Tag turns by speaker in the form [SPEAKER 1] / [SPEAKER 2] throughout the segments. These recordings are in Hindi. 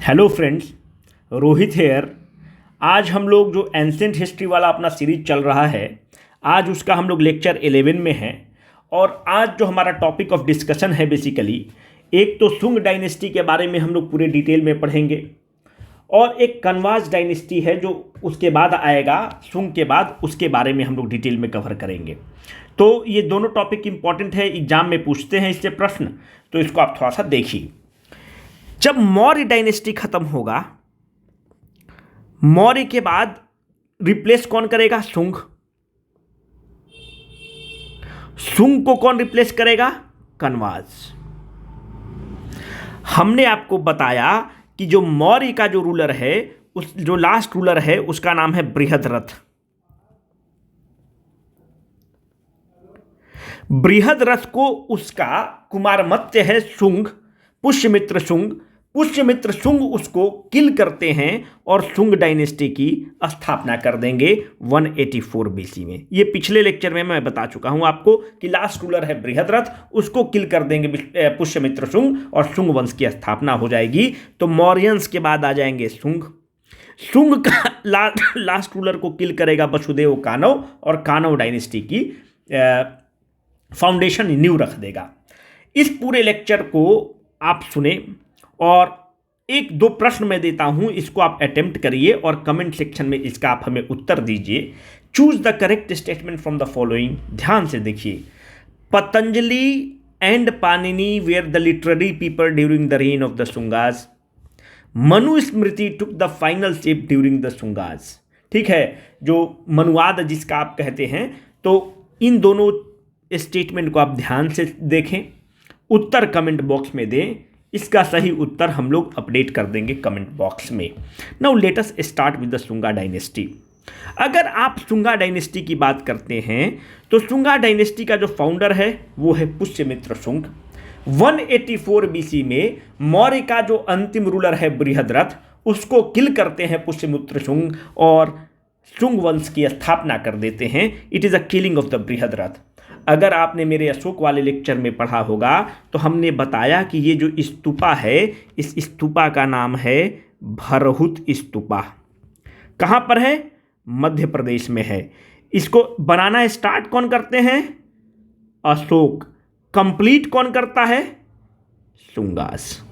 [SPEAKER 1] Hello friends, Rohit hair. आज हम लोग जो एंशिएंट हिस्ट्री वाला अपना सीरीज चल रहा है, आज उसका हम लोग लेक्चर 11 में हैं। और आज जो हमारा टॉपिक ऑफ डिस्कशन है बेसिकली, एक तो सुंग डायनेस्टी के बारे में हम लोग पूरे डिटेल में पढ़ेंगे, और एक कन्वाज डायनेस्टी है जो उसके बाद आएगा, सुंग के बाद, उसके बारे में हम लोग डिटेल में कवर करेंगे। तो ये दोनों टॉपिक इंपॉर्टेंट है, एग्जाम में पूछते हैं इससे प्रश्न, तो इसको आप थोड़ा सा देखिए। जब मौर्य डायनेस्टी खत्म होगा, मौर्य के बाद रिप्लेस कौन करेगा? सुंग। सुंग को कौन रिप्लेस करेगा? कन्वाज। हमने आपको बताया कि जो मौर्य का जो रूलर है, उस जो लास्ट रूलर है, उसका नाम है बृहद्रथ। बृहद्रथ को उसका कुमारमत्य है सुंग, पुष्यमित्र सुंग। पुष्यमित्र सुंग उसको किल करते हैं और सुंग डायनेस्टी की स्थापना कर देंगे 184 बीसी में। ये पिछले लेक्चर में मैं बता चुका हूं आपको कि लास्ट रूलर है बृहद्रथ, उसको किल कर देंगे पुष्यमित्र सुंग और सुंग वंश की स्थापना हो जाएगी। तो मौर्यंस के बाद आ जाएंगे सुंग। सुंग का लास्ट रूलर को किल करेगा वसुदेव कानव, और कानव डायनेस्टी की फाउंडेशन न्यू रख देगा। इस पूरे लेक्चर को आप सुने, और एक दो प्रश्न मैं देता हूं, इसको आप अटेम्प्ट करिए और कमेंट सेक्शन में इसका आप हमें उत्तर दीजिए। Choose the correct statement from the following. ध्यान से देखिए। Patanjali and Panini were the literary people during the reign of the Sungas. Manusmriti took the final shape during the Sungas. ठीक है, जो मनुवाद जिसका आप कहते हैं, तो इन दोनों स्टेटमेंट को आप ध्यान से देखें, उत्तर कमेंट बॉक्स में दें। इसका सही उत्तर हम लोग अपडेट कर देंगे कमेंट बॉक्स में। Now let us start with the Sunga dynasty. अगर आप सुंगा डायनेस्टी की बात करते हैं, तो सुंगा डायनेस्टी का जो फाउंडर है वो है पुष्यमित्र सुंग। 184 बीसी में मौर्य का जो अंतिम रूलर है बृहद्रथ, उसको किल करते हैं पुष्यमित्र सुंग और सुंग वंश की स्थापना कर देते हैं। It is a killing of the Brihadratha. अगर आपने मेरे अशोक वाले लेक्चर में पढ़ा होगा, तो हमने बताया कि ये जो स्तूपा है, इस स्तूपा का नाम है भरहुत स्तूपा। कहाँ पर है? मध्य प्रदेश में है। इसको बनाना स्टार्ट कौन करते हैं? अशोक। कंप्लीट कौन करता है? सुंगास।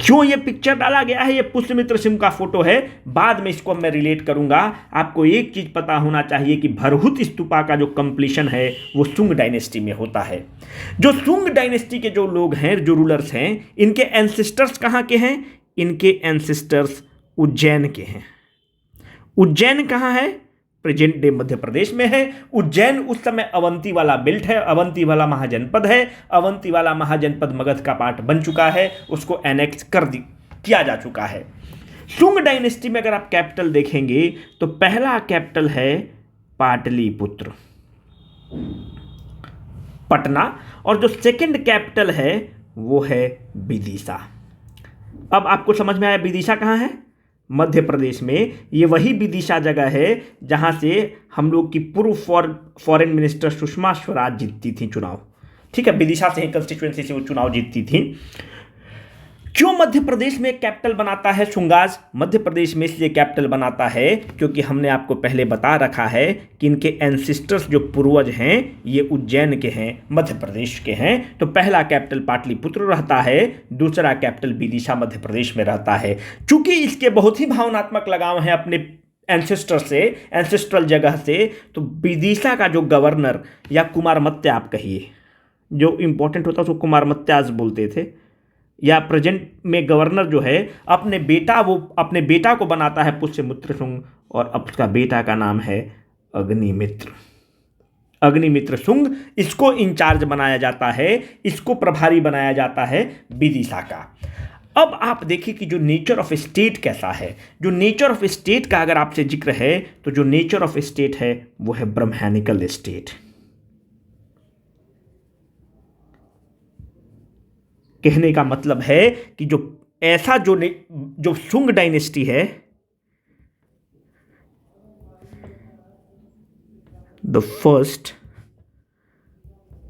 [SPEAKER 1] क्यों ये पिक्चर डाला गया है? ये पुष्यमित्र सिंह का फोटो है, बाद में इसको मैं रिलेट करूंगा। आपको एक चीज पता होना चाहिए कि भरहुत स्तूपा का जो कंप्लीशन है वो सुंग डायनेस्टी में होता है। जो सुंग डायनेस्टी के जो लोग हैं, जो रूलर्स हैं, इनके एंसेस्टर्स कहाँ के हैं? इनके एंसेस्टर्स उज्जैन के हैं। उज्जैन कहाँ है? प्रेजेंट डे मध्य प्रदेश में है। उज्जैन उस समय अवंती वाला बेल्ट है, अवंती वाला महाजनपद है। अवंती वाला महाजनपद मगध का पार्ट बन चुका है, उसको एनेक्स किया जा चुका है। सुंग डायनेस्टी में अगर आप कैपिटल देखेंगे, तो पहला कैपिटल है पाटलिपुत्र, पटना, और जो सेकंड कैपिटल है वो है विदिशा। अब आपको समझ में आया विदिशा कहाँ है? मध्य प्रदेश में। ये वही विदिशा जगह है जहां से हम लोग की पूर्व फॉरेन मिनिस्टर सुषमा स्वराज जीतती थी चुनाव। ठीक है, विदिशा से ही कंस्टिट्यूएंसी से वो चुनाव जीतती थी। क्यों मध्य प्रदेश में कैपिटल बनाता है सुंगास? मध्य प्रदेश में इसलिए कैपिटल बनाता है क्योंकि हमने आपको पहले बता रखा है कि इनके एंसेस्टर्स जो पूर्वज हैं, ये उज्जैन के हैं, मध्य प्रदेश के हैं। तो पहला कैपिटल पाटलिपुत्र रहता है, दूसरा कैपिटल विदिशा मध्य प्रदेश में रहता है। चूंकि इसके बहुत ही भावनात्मक लगाव हैं अपने एंसेस्टर से, एंसेस्ट्रल जगह से, तो विदिशा का जो गवर्नर या कुमारमत्या आप कहिए, जो इंपॉर्टेंट होता है उसको कुमारमत्याज बोलते थे, या प्रेजेंट में गवर्नर जो है, अपने बेटा को बनाता है पुष्यमित्र सुंग, और अब उसका बेटा का नाम है अग्निमित्र। अग्निमित्र सुंग, इसको इंचार्ज बनाया जाता है, इसको प्रभारी बनाया जाता है विदिशा का। अब आप देखिए कि जो नेचर ऑफ स्टेट कैसा है। जो नेचर ऑफ स्टेट का अगर आपसे जिक्र है, तो जो नेचर ऑफ स्टेट है वो है ब्रह्मैनिकल स्टेट। कहने का मतलब है कि जो ऐसा जो सुंग डायनेस्टी है, the first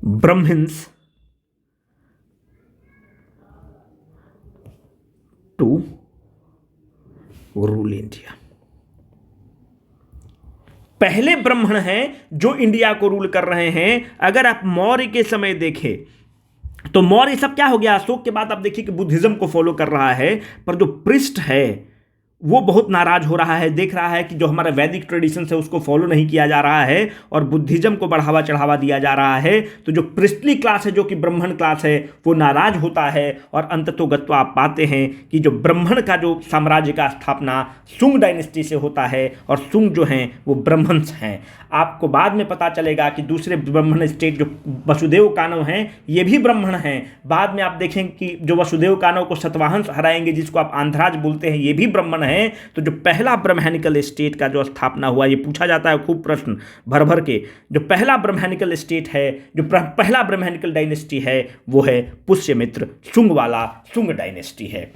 [SPEAKER 1] Brahmins to rule India. पहले ब्राह्मण हैं जो इंडिया को रूल कर रहे हैं। अगर आप मौर्य के समय देखें तो मौर्य सब क्या हो गया, अशोक के बाद आप देखिए कि बुद्धिज्म को फॉलो कर रहा है, पर जो पृष्ठ है वो बहुत नाराज हो रहा है, देख रहा है कि जो हमारा वैदिक ट्रेडिशन है उसको फॉलो नहीं किया जा रहा है और बुद्धिज्म को बढ़ावा चढ़ावा दिया जा रहा है। तो जो प्रिस्टली क्लास है, जो कि ब्राह्मण क्लास है, वो नाराज होता है और अंततोगत्वा आप पाते हैं कि जो ब्राह्मण का जो साम्राज्य का स्थापना सुंग डायनेस्टी से होता है और सुंग जो हैं वो ब्राह्मण्स हैं। आपको बाद में पता चलेगा कि दूसरे ब्राह्मण स्टेट जो वसुदेव कानव हैं ये भी ब्राह्मण हैं। बाद में आप देखें कि जो वसुदेव कानव को सतवाहन हराएंगे, जिसको आप आंध्राज बोलते हैं, ये भी ब्राह्मण हैं। तो जो पहला ब्राह्मणिकल स्टेट का जो स्थापना हुआ, ये पूछा जाता है खूब प्रश्न भर भर के, जो पहला ब्राह्मणिकल स्टेट है, जो पहला ब्राह्मणिकल डायनेस्टी है, वो है पुष्यमित्र सुंग वाला सुंग डायनेस्टी है।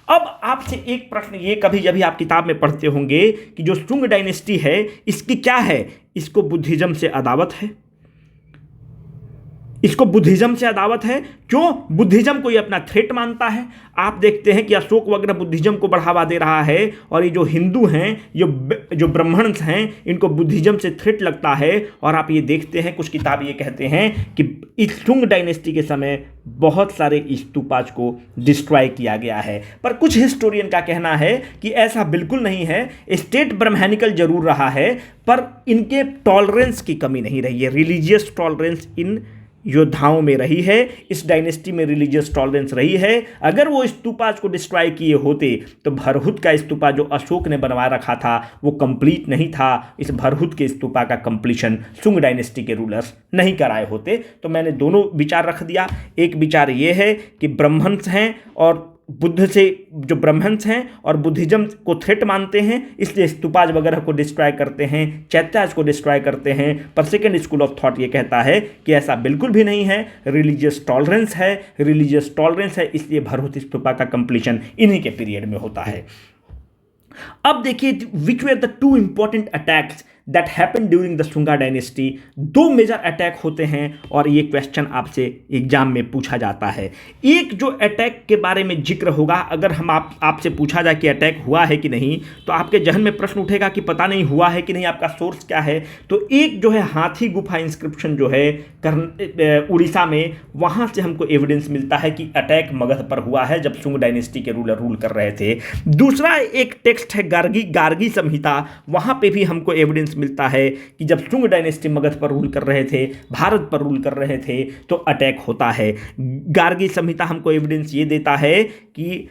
[SPEAKER 1] अब आपसे एक प्रश्न, ये कभी जब भी आप किताब में पढ़ते होंगे कि जो सुंग डायनेस्टी है इसकी क्या है, इसको बुद्धिज्म से अदावत है, इसको बुद्धिज्म से अदावत है। क्यों? बुद्धिज्म को ये अपना थ्रेट मानता है। आप देखते हैं कि अशोक वगैरह बुद्धिज्म को बढ़ावा दे रहा है और ये जो हिंदू हैं, जो ब्राह्मण्स हैं, इनको बुद्धिज्म से थ्रेट लगता है। और आप ये देखते हैं कुछ किताब ये कहते हैं कि इस सुंग डायनेस्टी के समय बहुत सारे स्तूपाज को डिस्ट्रॉय किया गया है। पर कुछ हिस्टोरियन का कहना है कि ऐसा बिल्कुल नहीं है। स्टेट ब्राह्मणिकल जरूर रहा है पर इनके टॉलरेंस की कमी नहीं रही है। रिलीजियस टॉलरेंस इन योद्धाओं में रही है, इस डायनेस्टी में रिलीजियस टॉलरेंस रही है। अगर वो स्तूपाज को डिस्ट्रॉय किए होते तो भरहुत का स्तूपा जो अशोक ने बनवा रखा था वो कंप्लीट नहीं था। इस भरहुत के स्तूपा का कंप्लीशन सुंग डायनेस्टी के रूलर्स नहीं कराए होते। तो मैंने दोनों विचार रख दिया। एक विचार ये है कि ब्राह्मण्स हैं और बुद्ध से जो ब्राह्मण्स हैं और बुद्धिज्म को थ्रेट मानते हैं, इसलिए स्तूपाज वगैरह को डिस्ट्रॉय करते हैं, चैत्याज को डिस्ट्रॉय करते हैं। पर सेकेंड स्कूल ऑफ थॉट ये कहता है कि ऐसा बिल्कुल भी नहीं है। रिलीजियस टॉलरेंस है, रिलीजियस टॉलरेंस है, इसलिए भरहुत स्तूपा का कंप्लीशन इन्हीं के पीरियड में होता है। अब देखिए which were the two important attacks that happen during the Sunga dynasty. दो मेजर अटैक होते हैं और ये क्वेश्चन आपसे एग्जाम में पूछा जाता है। एक जो अटैक के बारे में जिक्र होगा, अगर हम आपसे पूछा जाए कि अटैक हुआ है कि नहीं, तो आपके जहन में प्रश्न उठेगा कि पता नहीं हुआ है कि नहीं, आपका सोर्स क्या है। तो एक जो है हाथी गुफा इंस्क्रिप्शन जो है उड़ीसा में, वहाँ से हमको एविडेंस मिलता है कि अटैक मगध पर हुआ है जब सुंग डायनेस्टी के रूलर रूल कर रहे थे। दूसरा एक टेक्स्ट है गार्गी संहिता, वहाँ पे भी हमको एविडेंस मिलता है कि जब सुंग डायनेस्टी मगध पर रूल कर रहे थे, भारत पर रूल कर रहे थे, तो अटैक होता है। गार्गी संहिता हमको एविडेंस ये देता है कि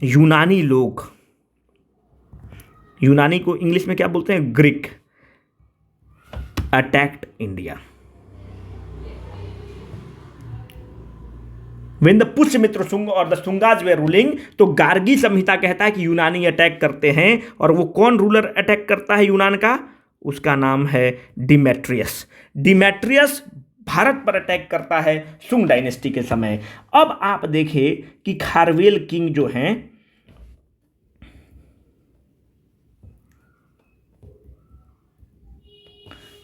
[SPEAKER 1] यूनानी लोग, यूनानी को इंग्लिश में क्या बोलते हैं, Greek, attacked India When the Pushyamitra सुंग और द सुंगाज वे रूलिंग। तो गार्गी संहिता कहता है कि यूनानी अटैक करते हैं। और वो कौन रूलर अटैक करता है यूनान का? उसका नाम है डिमेट्रियस। डिमेट्रियस भारत पर अटैक करता है सुंग डायनेस्टी के समय। अब आप देखिए कि खारवेल किंग जो हैं,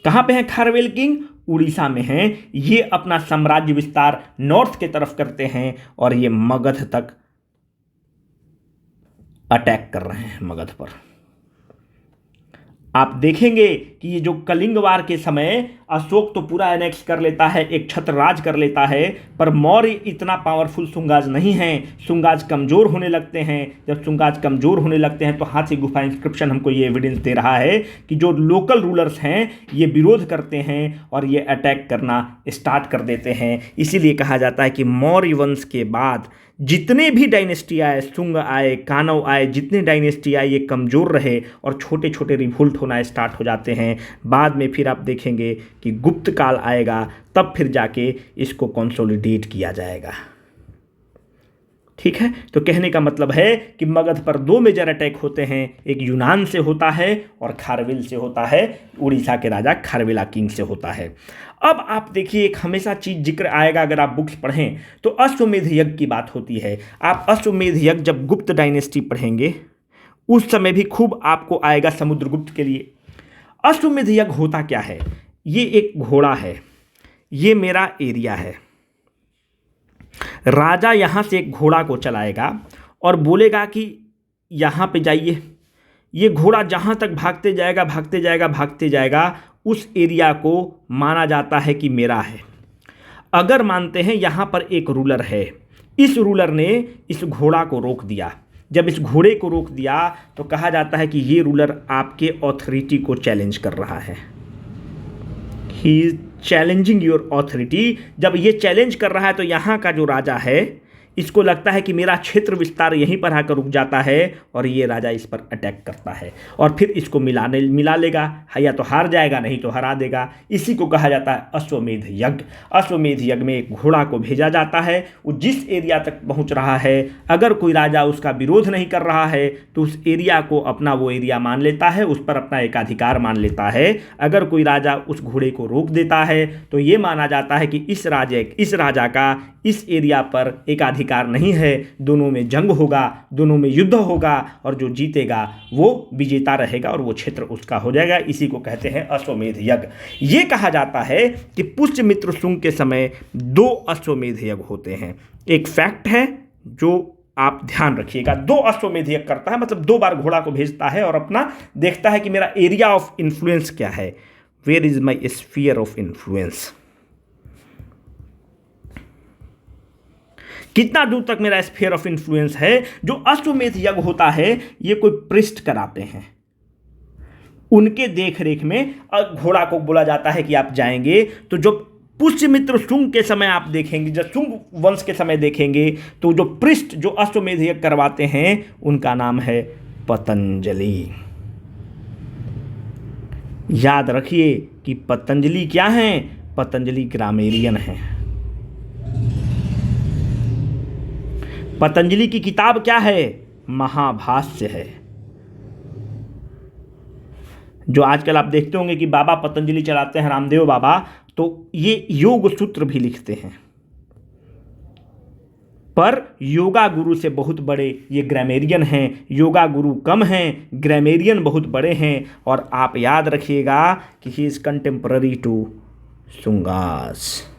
[SPEAKER 1] कहां पे हैं खारवेल किंग? उड़ीसा में हैं। ये अपना साम्राज्य विस्तार नॉर्थ के तरफ करते हैं और ये मगध तक अटैक कर रहे हैं मगध पर। आप देखेंगे कि ये जो कलिंग वार के समय अशोक तो पूरा एनेक्स कर लेता है, एक छत्र राज कर लेता है, पर मौर्य इतना पावरफुल सुंगाज नहीं हैं। सुंगाज कमजोर होने लगते हैं। जब सुंगाज कमजोर होने लगते हैं तो हाथी गुफा इंस्क्रिप्शन हमको ये एविडेंस दे रहा है कि जो लोकल रूलर्स हैं ये विरोध करते हैं और ये अटैक करना स्टार्ट कर देते हैं। इसीलिए कहा जाता है कि मौर्य वंश के बाद जितने भी डायनेस्टी आए, सुंग आए, कानव आए, जितने डायनेस्टी आए, ये कमज़ोर रहे और छोटे छोटे रिवोल्ट होना स्टार्ट हो जाते हैं। बाद में फिर आप देखेंगे कि गुप्त काल आएगा, तब फिर जाके इसको कंसोलिडेट किया जाएगा। ठीक है, तो कहने का मतलब है कि मगध पर दो मेजर अटैक होते हैं, एक यूनान से होता है और खारवेल से होता है, उड़ीसा के राजा खारवेला किंग से होता है। अब आप देखिए एक हमेशा चीज जिक्र आएगा अगर आप बुक्स पढ़ें तो अश्वमेध यज्ञ की बात होती है। आप अश्वमेध यज्ञ जब गुप्त डायनेस्टी पढ़ेंगे उस समय भी खूब आपको आएगा समुद्रगुप्त के लिए। अश्वमेध यज्ञ होता क्या है? ये एक घोड़ा है, ये मेरा एरिया है, राजा यहाँ से एक घोड़ा को चलाएगा और बोलेगा कि यहाँ पे जाइए। ये घोड़ा जहाँ तक भागते जाएगा भागते जाएगा भागते जाएगा, उस एरिया को माना जाता है कि मेरा है। अगर मानते हैं यहाँ पर एक रूलर है, इस रूलर ने इस घोड़ा को रोक दिया, जब इस घोड़े को रोक दिया तो कहा जाता है कि ये रूलर आपके ऑथोरिटी को चैलेंज कर रहा है। He is challenging your authority. जब ये चैलेंज कर रहा है तो यहाँ का जो राजा है, इसको लगता है कि मेरा क्षेत्र विस्तार यहीं पर आकर रुक जाता है, और ये राजा इस पर अटैक करता है और फिर इसको मिला लेगा, या तो हार जाएगा नहीं तो हरा देगा। इसी को कहा जाता है अश्वमेध यज्ञ। अश्वमेध यज्ञ में एक घोड़ा को भेजा जाता है, वो जिस एरिया तक पहुंच रहा है, अगर कोई राजा उसका विरोध नहीं कर रहा है तो उस एरिया को अपना वो एरिया मान लेता है, उस पर अपना एकाधिकार मान लेता है। अगर कोई राजा उस घोड़े को रोक देता है तो ये माना जाता है कि इस राजा का इस एरिया पर एकाधिकार नहीं है, दोनों में जंग होगा, दोनों में युद्ध होगा, और जो जीतेगा वो विजेता रहेगा और वो क्षेत्र उसका हो जाएगा। इसी को कहते हैं अश्वमेध यज्ञ। ये कहा जाता है कि पुष्यमित्र शुंग के समय 2 अश्वमेध यज्ञ होते हैं। एक फैक्ट है जो आप ध्यान रखिएगा, 2 अश्वमेध यज्ञ करता है, मतलब 2 बार घोड़ा को भेजता है और अपना देखता है कि मेरा एरिया ऑफ इन्फ्लुएंस क्या है, where is my sphere of influence, कितना दूर तक मेरा स्फीयर ऑफ इन्फ्लुएंस है। जो अश्वमेध यज्ञ होता है ये कोई पृष्ठ कराते हैं, उनके देख रेख में घोड़ा को बोला जाता है कि आप जाएंगे। तो जो पुष्यमित्र शुंग के समय आप देखेंगे, जब शुंग वंश के समय देखेंगे, तो जो पृष्ठ जो अश्वमेध यज्ञ करवाते हैं उनका नाम है पतंजलि। याद रखिए कि पतंजलि क्या है, पतंजलि ग्रामेरियन है। पतंजलि की किताब क्या है, महाभाष्य है। जो आजकल आप देखते होंगे कि बाबा पतंजलि चलाते हैं, रामदेव बाबा, तो ये योग सूत्र भी लिखते हैं, पर योगा गुरु से बहुत बड़े ये ग्रामेरियन हैं। योगा गुरु कम हैं, ग्रामेरियन बहुत बड़े हैं। और आप याद रखिएगा कि ही इज कंटेम्पररी टू शुंगास।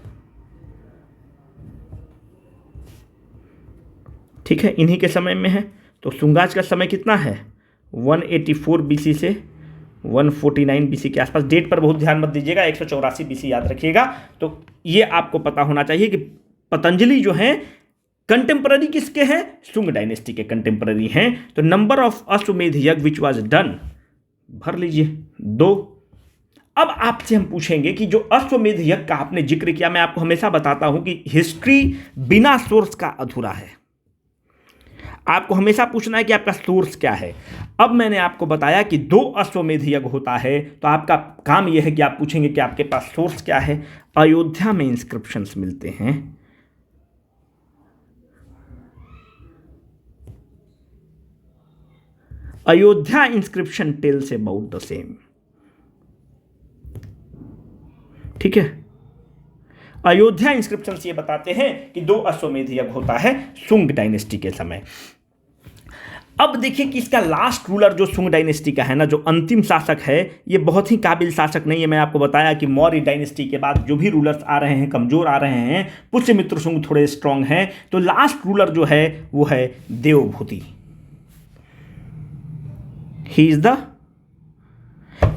[SPEAKER 1] ठीक है, इन्हीं के समय में है। तो शुंगास का समय कितना है, 184 बीसी से 149 बीसी के आसपास। डेट पर बहुत ध्यान मत दीजिएगा, 184 बीसी याद रखिएगा। तो ये आपको पता होना चाहिए कि पतंजलि जो हैं कंटेम्पररी किसके हैं, शुंग डायनेस्टी के कंटेम्पररी हैं। तो नंबर ऑफ अश्वमेध यज्ञ विच वाज डन, भर लीजिए 2। अब आपसे हम पूछेंगे कि जो अश्वमेध यज्ञ का आपने जिक्र किया, मैं आपको हमेशा बताता हूं कि हिस्ट्री बिना सोर्स का अधूरा है। आपको हमेशा पूछना है कि आपका सोर्स क्या है। अब मैंने आपको बताया कि 2 अश्वमेध यज्ञ होता है, तो आपका काम यह है कि आप पूछेंगे कि आपके पास सोर्स क्या है। अयोध्या में इंस्क्रिप्शंस मिलते हैं, Ayodhya inscription tells about the same. ठीक है, अयोध्या इंस्क्रिप्शन ये बताते हैं कि 2 अश्वमेध यज्ञ होता है शुंग डायनेस्टी के समय। अब देखिए कि इसका लास्ट रूलर जो शुंग डायनेस्टी का है ना, जो अंतिम शासक है, ये बहुत ही काबिल शासक नहीं है। मैं आपको बताया कि मौर्य डायनेस्टी के बाद जो भी रूलर्स आ रहे हैं कमजोर आ रहे हैं, पुष्यमित्र शुंग थोड़े स्ट्रांग हैं। तो लास्ट रूलर जो है वो है Devabhuti.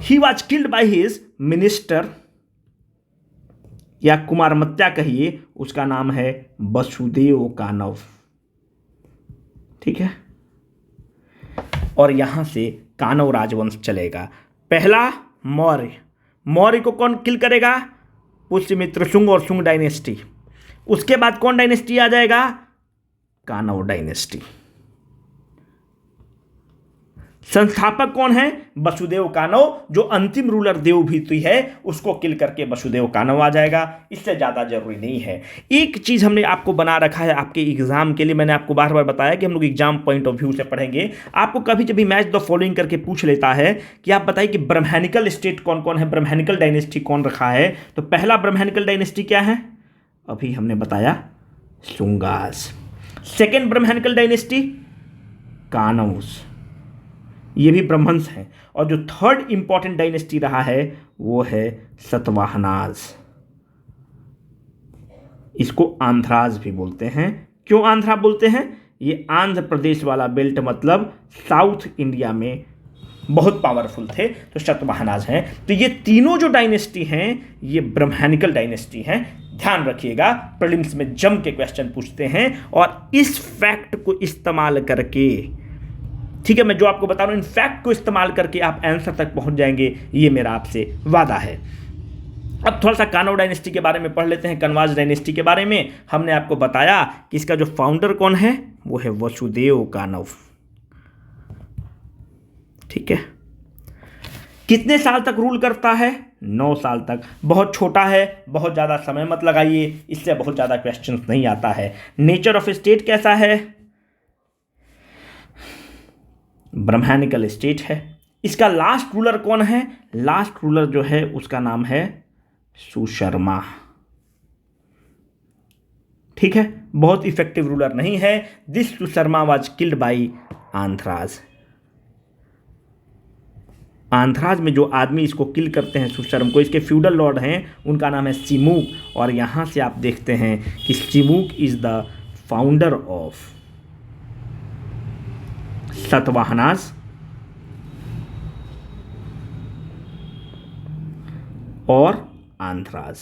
[SPEAKER 1] He was killed by his minister, या कुमारमत्या कहिए, उसका नाम है वसुदेव कानव। ठीक है, और यहां से कानव राजवंश चलेगा। पहला मौर्य को कौन किल करेगा, पुष्यमित्र शुंग और शुंग डायनेस्टी। उसके बाद कौन डायनेस्टी आ जाएगा, कानव डायनेस्टी। संस्थापक कौन है, वसुदेव कानव। जो अंतिम रूलर देवभूति है उसको किल करके वसुदेव कानव आ जाएगा। इससे ज़्यादा जरूरी नहीं है। एक चीज़ हमने आपको बना रखा है आपके एग्जाम के लिए, मैंने आपको बार बार बताया कि हम लोग एग्जाम पॉइंट ऑफ व्यू से पढ़ेंगे। आपको कभी कभी मैच द फॉलोइंग करके पूछ लेता है कि आप बताइए कि ब्रह्मैनिकल स्टेट कौन कौन है, ब्रह्मैनिकल डायनेस्टी कौन रखा है। तो पहला ब्रह्मैनिकल डायनेस्टी क्या है, अभी हमने बताया शुंगास। सेकेंड ब्रह्मैनिकल डायनेस्टी कानौस, ये भी ब्रह्मंस हैं। और जो थर्ड इंपॉर्टेंट डायनेस्टी रहा है वो है सतवाहनाज। इसको आंध्राज भी बोलते हैं। क्यों आंध्रा बोलते हैं, ये आंध्र प्रदेश वाला बेल्ट मतलब साउथ इंडिया में बहुत पावरफुल थे, तो शतवाहनाज हैं। तो ये तीनों जो डायनेस्टी हैं ये ब्रह्मैनिकल डायनेस्टी हैं। ध्यान रखिएगा, प्रीलिम्स में जम के क्वेश्चन पूछते हैं और इस फैक्ट को इस्तेमाल करके, ठीक है, मैं जो आपको बता रहा हूं इन फैक्ट को इस्तेमाल करके आप आंसर तक पहुंच जाएंगे, ये मेरा आपसे वादा है। अब थोड़ा सा कानव डायनेस्टी के बारे में पढ़ लेते हैं। कनवाज डायनेस्टी के बारे में हमने आपको बताया कि इसका जो फाउंडर कौन है वो है वसुदेव कानव। ठीक है, कितने साल तक रूल करता है? 9 साल तक। बहुत छोटा है, बहुत ज़्यादा समय मत लगाइए, इससे बहुत ज़्यादा क्वेश्चंस नहीं आता है। नेचर ऑफ स्टेट कैसा है? ब्रह्मैनिकल स्टेट है। इसका लास्ट रूलर कौन है? लास्ट रूलर जो है उसका नाम है सुशर्मा। ठीक है, बहुत इफेक्टिव रूलर नहीं है। This Susharma was killed by Andhras. Andhras में जो आदमी इसको किल करते हैं सुशर्म को, इसके फ्यूडल लॉर्ड हैं, उनका नाम है सिमूक। और यहाँ से आप देखते हैं कि सिमूक is the founder of Satavahanas और आंध्राज।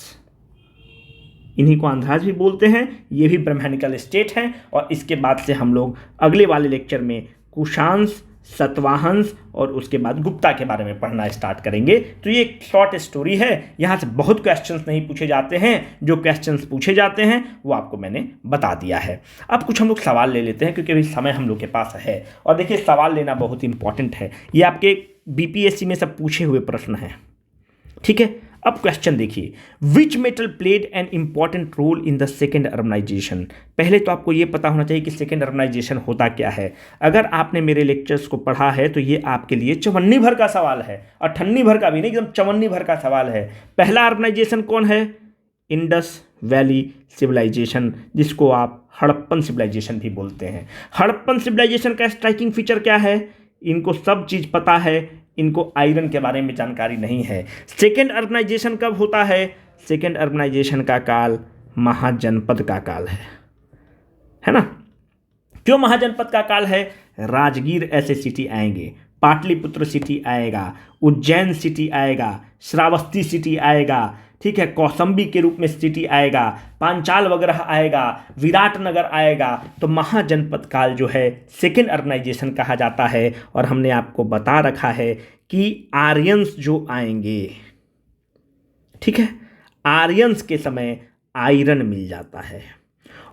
[SPEAKER 1] इन्हीं को आंध्राज भी बोलते हैं। ये भी ब्रह्मैनिकल स्टेट है। और इसके बाद से हम लोग अगले वाले लेक्चर में कुशांस, सतवाहंस और उसके बाद गुप्ता के बारे में पढ़ना स्टार्ट करेंगे। तो ये एक शॉर्ट स्टोरी है, यहाँ से बहुत क्वेश्चंस नहीं पूछे जाते हैं। जो क्वेश्चंस पूछे जाते हैं वो आपको मैंने बता दिया है। अब कुछ हम लोग सवाल ले लेते हैं, क्योंकि अभी समय हम लोग के पास है। और देखिए, सवाल लेना बहुत इंपॉर्टेंट है। ये आपके बीपीएससी में सब पूछे हुए प्रश्न हैं। ठीक है, अब क्वेश्चन देखिए, which metal played an important role in the second urbanisation. पहले तो आपको ये पता होना चाहिए कि सेकेंड अर्बनाइजेशन होता क्या है। अगर आपने मेरे लेक्चर्स को पढ़ा है तो ये आपके लिए चवन्नी भर का सवाल है, अठन्नी भर का भी नहीं, एकदम चवन्नी भर का सवाल है। पहला अर्बनाइजेशन कौन है? इंडस वैली सिविलाइजेशन, जिसको आप हड़प्पन सिविलाइजेशन भी बोलते हैं। हड़प्पन सिविलाइजेशन का स्ट्राइकिंग फीचर क्या है? इनको सब चीज़ पता है, इनको आयरन के बारे में जानकारी नहीं है। सेकेंड अर्बनाइजेशन कब होता है? सेकेंड अर्बनाइजेशन का काल महाजनपद का काल है ना। क्यों महाजनपद का काल है? राजगीर ऐसे सिटी आएंगे, पाटलिपुत्र सिटी आएगा, उज्जैन सिटी आएगा, श्रावस्ती सिटी आएगा, ठीक है, कौसंबी के रूप में सिटी आएगा, पांचाल वगैरह आएगा, विराटनगर आएगा। तो महाजनपद काल जो है सेकेंड अर्बनाइजेशन कहा जाता है। और हमने आपको बता रखा है कि आर्यंस जो आएंगे, ठीक है, आर्यंस के समय आयरन मिल जाता है।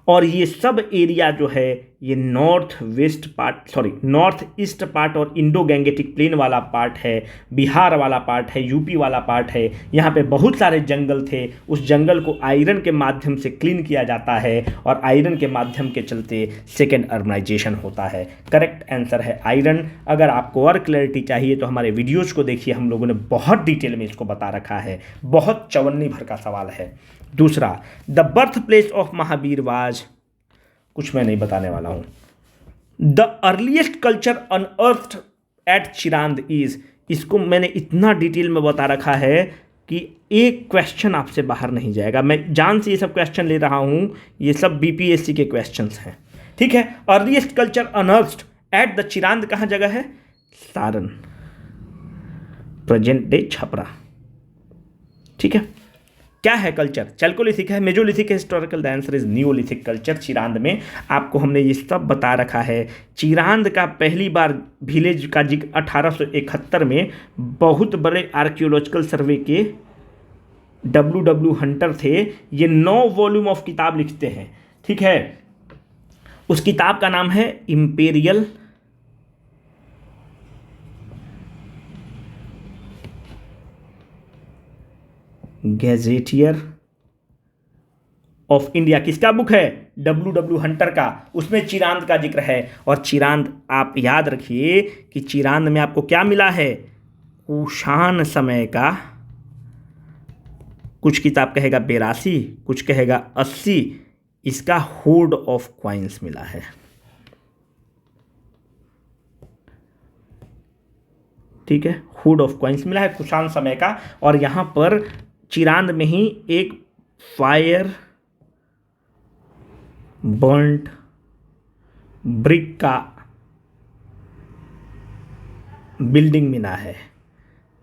[SPEAKER 1] और ये सब एरिया जो है ये नॉर्थ ईस्ट पार्ट और इंडो गैंगेटिक प्लेन वाला पार्ट है, बिहार वाला पार्ट है, यूपी वाला पार्ट है। यहाँ पे बहुत सारे जंगल थे, उस जंगल को आयरन के माध्यम से क्लीन किया जाता है और आयरन के माध्यम के चलते सेकेंड अर्बनाइजेशन होता है। करेक्ट आंसर है आयरन। अगर आपको और क्लैरिटी चाहिए तो हमारे वीडियोज़ को देखिए, हम लोगों ने बहुत डिटेल में इसको बता रखा है। बहुत चवन्नी भर का सवाल है। दूसरा, the birth place of Mahavira was, कुछ मैं नहीं बताने वाला हूं। The earliest culture unearthed at Chirand is, इसको मैंने इतना डिटेल में बता रखा है कि एक क्वेश्चन आपसे बाहर नहीं जाएगा। मैं जान से ये सब क्वेश्चन ले रहा हूं, ये सब बीपीएससी के क्वेश्चंस हैं। ठीक है, earliest culture unearthed at the Chirand कहाँ जगह है? Saran, present day Chhapra. ठीक है, क्या है कल्चर? चैल्कोलिथिक है, मेजोलिथिक है, historical. The answer is neolithic culture. Chirand में आपको हमने ये सब बता रखा है। चिरांद का पहली बार विलेज का जिक्र 1871 में बहुत बड़े आर्कियोलॉजिकल सर्वे के W हंटर थे, ये 9 वॉल्यूम ऑफ किताब लिखते हैं। ठीक है, उस किताब का नाम है इंपेरियल गैजेटियर ऑफ इंडिया। किसका बुक है? W हंटर का। उसमें चिरांद का जिक्र है। और चिरांद आप याद रखिए कि चिरांद में आपको क्या मिला है? कुषाण समय का, कुछ किताब कहेगा 82, कुछ कहेगा 80, इसका होर्ड ऑफ क्वाइंस मिला है। ठीक है, होर्ड ऑफ क्वाइंस मिला है कुषाण समय का। और यहाँ पर चिरांद में ही एक फायर बर्न्ड ब्रिक का बिल्डिंग मिला है,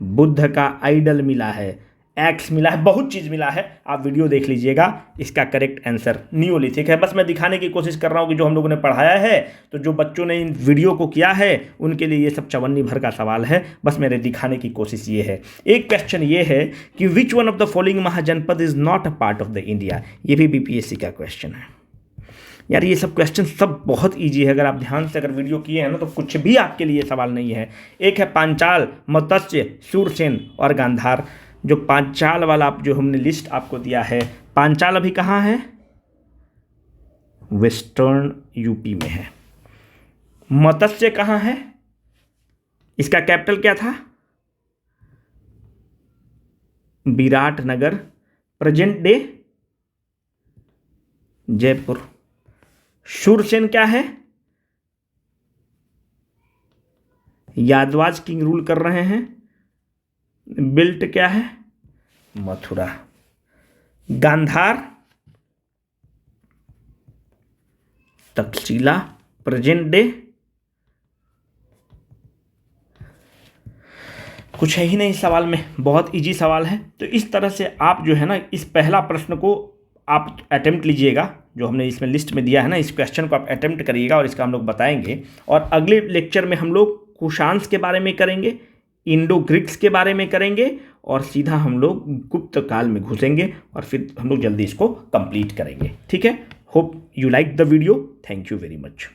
[SPEAKER 1] बुद्ध का आइडल मिला है, एक्स मिला है, बहुत चीज़ मिला है। आप वीडियो देख लीजिएगा। इसका करेक्ट आंसर नियोलिथिक है। बस मैं दिखाने की कोशिश कर रहा हूँ कि जो हम लोगों ने पढ़ाया है, तो जो बच्चों ने इन वीडियो को किया है उनके लिए ये सब चवन्नी भर का सवाल है। बस मेरे दिखाने की कोशिश ये है। एक क्वेश्चन ये है कि which one of the following mahajanapada is not a part of the India. ये भी बीपीएससी का क्वेश्चन है यार। ये सब क्वेश्चन सब बहुत इजी है। अगर आप ध्यान से अगर वीडियो किए हैं ना, तो कुछ भी आपके लिए सवाल नहीं है। एक है पांचाल, मत्स्य, शूरसेन और गांधार। जो पांचाल वाला आप जो हमने लिस्ट आपको दिया है, पांचाल अभी कहाँ है? वेस्टर्न यूपी में है। मत्स्य कहाँ है? इसका कैपिटल क्या था? Viratnagar, present day Jaipur. शूरसेन क्या है? यादवाज किंग रूल कर रहे हैं। बिल्ट क्या है? मथुरा। गांधार तक्षशिला, प्रेजेंट डे कुछ है ही नहीं इस सवाल में। बहुत इजी सवाल है। तो इस तरह से आप जो है ना, इस पहला प्रश्न को आप अटेम्प्ट लीजिएगा, जो हमने इसमें लिस्ट में दिया है ना, इस क्वेश्चन को आप अटेम्प्ट करिएगा और इसका हम लोग बताएंगे। और अगले लेक्चर में हम लोग कुषाण्स के बारे में करेंगे, इंडो ग्रीक्स के बारे में करेंगे और सीधा हम लोग गुप्त काल में घुसेंगे और फिर हम लोग जल्दी इसको कंप्लीट करेंगे। ठीक है। Hope you like the video. Thank you very much.